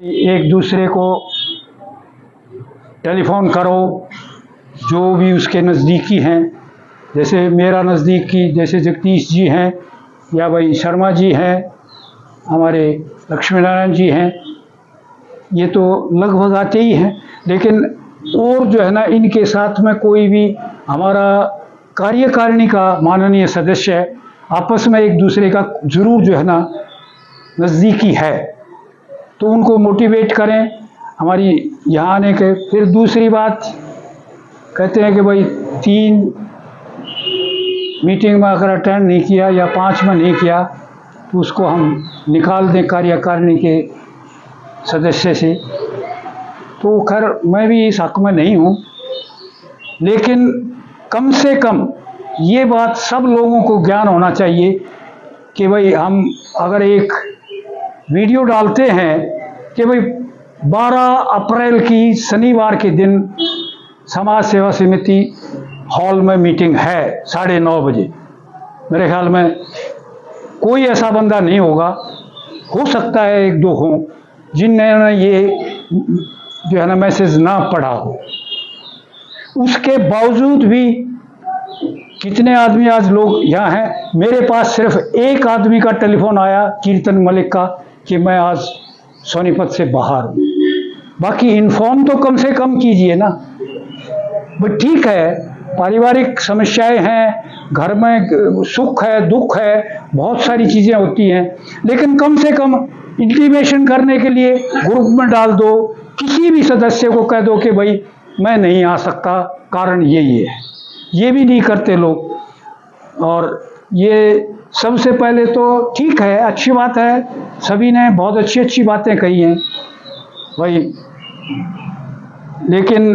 एक दूसरे को टेलीफोन करो, जो भी उसके नज़दीकी हैं, जैसे मेरा नज़दीकी जैसे जगदीश जी हैं या भाई शर्मा जी हैं, हमारे लक्ष्मी नारायण जी हैं, ये तो लगभग आते ही हैं। लेकिन और जो है ना, इनके साथ में कोई भी हमारा कार्यकारिणी का माननीय सदस्य है, आपस में एक दूसरे का ज़रूर जो है ना नज़दीकी है, तो उनको मोटिवेट करें हमारी यहाँ आने के। फिर दूसरी बात कहते हैं कि भाई 3 मीटिंग में अगर अटेंड नहीं किया या 5 में नहीं किया तो उसको हम निकाल दें कार्यकारिणी के सदस्य से। तो खैर मैं भी इस हक में नहीं हूँ, लेकिन कम से कम ये बात सब लोगों को ज्ञान होना चाहिए कि भाई हम अगर एक वीडियो डालते हैं कि भाई 12 अप्रैल की शनिवार के दिन समाज सेवा समिति हॉल में मीटिंग है 9:30 बजे, मेरे ख्याल में कोई ऐसा बंदा नहीं होगा, हो सकता है 1-2 हों जिन्होंने ये जो है ना मैसेज ना पढ़ा हो। उसके बावजूद भी कितने आदमी आज लोग यहाँ हैं। मेरे पास सिर्फ एक आदमी का टेलीफोन आया, कीर्तन मलिक का, कि मैं आज सोनीपत से बाहर हूँ। बाकी इन्फॉर्म तो कम से कम कीजिए ना। बट ठीक है, पारिवारिक समस्याएं हैं, घर में सुख है दुख है, बहुत सारी चीज़ें होती हैं, लेकिन कम से कम इंटीमेशन करने के लिए ग्रुप में डाल दो, किसी भी सदस्य को कह दो कि भाई मैं नहीं आ सकता, कारण ये है। ये भी नहीं करते लोग। और ये सबसे पहले तो ठीक है, अच्छी बात है, सभी ने बहुत अच्छी बातें कही हैं भाई, लेकिन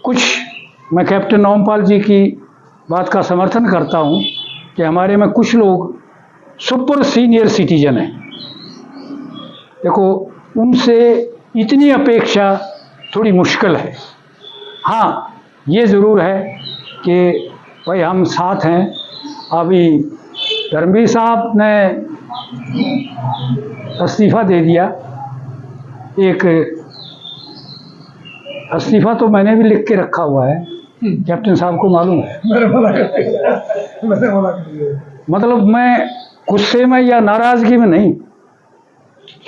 कुछ मैं कैप्टन ओमपाल जी की बात का समर्थन करता हूं कि हमारे में कुछ लोग सुपर सीनियर सिटीजन हैं। देखो, उनसे इतनी अपेक्षा थोड़ी मुश्किल है। हाँ, ये ज़रूर है कि भाई हम साथ हैं। अभी धर्मवीर साहब ने इस्तीफ़ा दे दिया। एक इस्तीफ़ा तो मैंने भी लिख के रखा हुआ है, कैप्टन साहब को मालूम है। मतलब मैं गुस्से में या नाराज़गी में नहीं,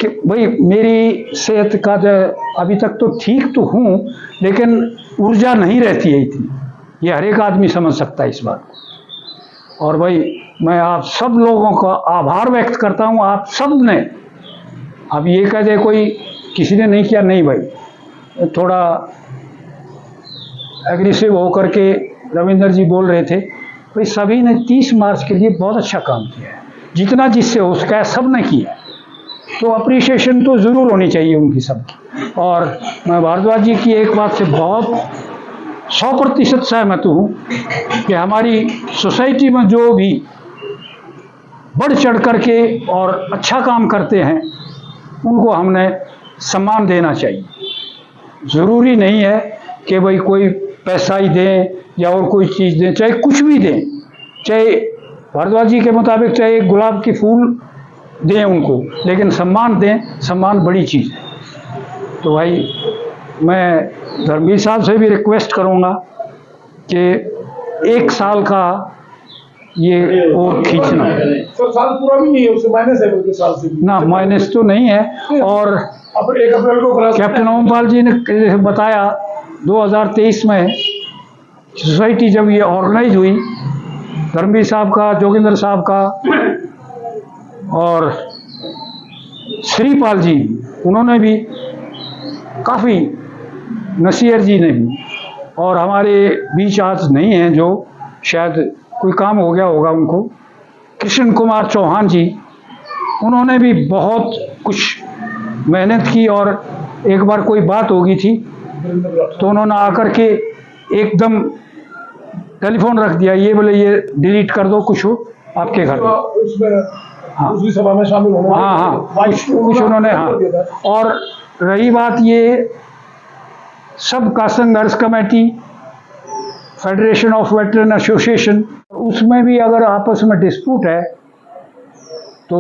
कि भाई मेरी सेहत का जो अभी तक तो ठीक तो हूँ, लेकिन ऊर्जा नहीं रहती है इतनी। ये हर एक आदमी समझ सकता है इस बात को। और भाई मैं आप सब लोगों का आभार व्यक्त करता हूँ, आप सब ने। अब ये कह दे कोई किसी ने नहीं किया, नहीं भाई, थोड़ा एग्रेसिव होकर के रविंदर जी बोल रहे थे, भाई सभी ने 30 मार्च के लिए बहुत अच्छा काम किया है, जितना जिससे हो सका सब ने किया, तो अप्रिसिएशन तो ज़रूर होनी चाहिए उनकी सबकी। और मैं भारद्वाज जी की एक बात से बहुत 100% सहमत हूँ कि हमारी सोसाइटी में जो भी बढ़ चढ़ करके और अच्छा काम करते हैं उनको हमने सम्मान देना चाहिए। ज़रूरी नहीं है कि भाई कोई पैसा ही दें या और कोई चीज़ दें, चाहे कुछ भी दें, चाहे भारद्वाज जी के मुताबिक चाहे गुलाब के फूल दें उनको, लेकिन सम्मान दें। सम्मान बड़ी चीज़ है। तो भाई मैं धर्मवीर साहब से भी रिक्वेस्ट करूँगा कि 1 साल का ये और खींचना। तो साल पूरा भी नहीं है, उससे माइनस है, बल्कि साल से भी ना, माइनस तो नहीं है। और अब 1 अप्रैल को कैप्टन ओमपाल जी ने बताया 2023 में सोसाइटी जब ये ऑर्गेनाइज हुई, धर्मवीर साहब का, जोगिंदर साहब का और श्रीपाल जी, उन्होंने भी काफ़ी, नसीर जी ने भी, और हमारे बीच आज नहीं हैं, जो शायद कोई काम हो गया होगा उनको, कृष्ण कुमार चौहान जी, उन्होंने भी बहुत कुछ मेहनत की। और एक बार कोई बात हो गई थी तो उन्होंने आकर के एकदम टेलीफोन रख दिया, ये बोले ये डिलीट कर दो, कुछ हो आपके घर में। हाँ, उसी सभा में शामिल होने। हाँ, कुछ उन्होंने। हाँ, और रही बात ये सबका संघर्ष committee, federation of veteran association, उसमें भी अगर आपस में डिस्प्यूट है तो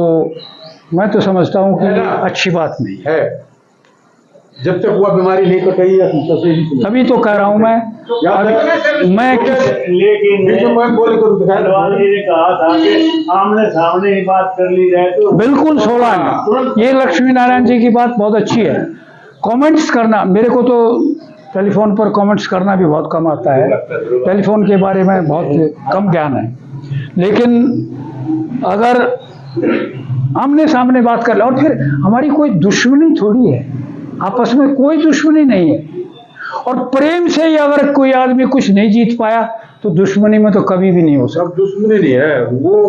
मैं तो समझता हूँ कि अच्छी बात नहीं है। जब तक वह बीमारी नहीं कटाई या तस्वीर तभी तो कह रहा हूँ मैं लेकिन मैं बोल कर अग्रवाल जी ने कहा था कि आमने सामने ही बात कर ली जाए तो बिल्कुल 16 ये लक्ष्मी नारायण जी की बात बहुत अच्छी है। कमेंट्स करना, मेरे को तो टेलीफोन पर कमेंट्स करना भी बहुत कम आता है, टेलीफोन के बारे में बहुत कम ज्ञान है, लेकिन अगर आमने सामने बात कर ले, और फिर हमारी कोई दुश्मनी थोड़ी है, आपस में कोई दुश्मनी नहीं है, और प्रेम से ही अगर कोई आदमी कुछ नहीं जीत पाया तो दुश्मनी में तो कभी भी नहीं हो सकता। सब दुश्मनी नहीं है वो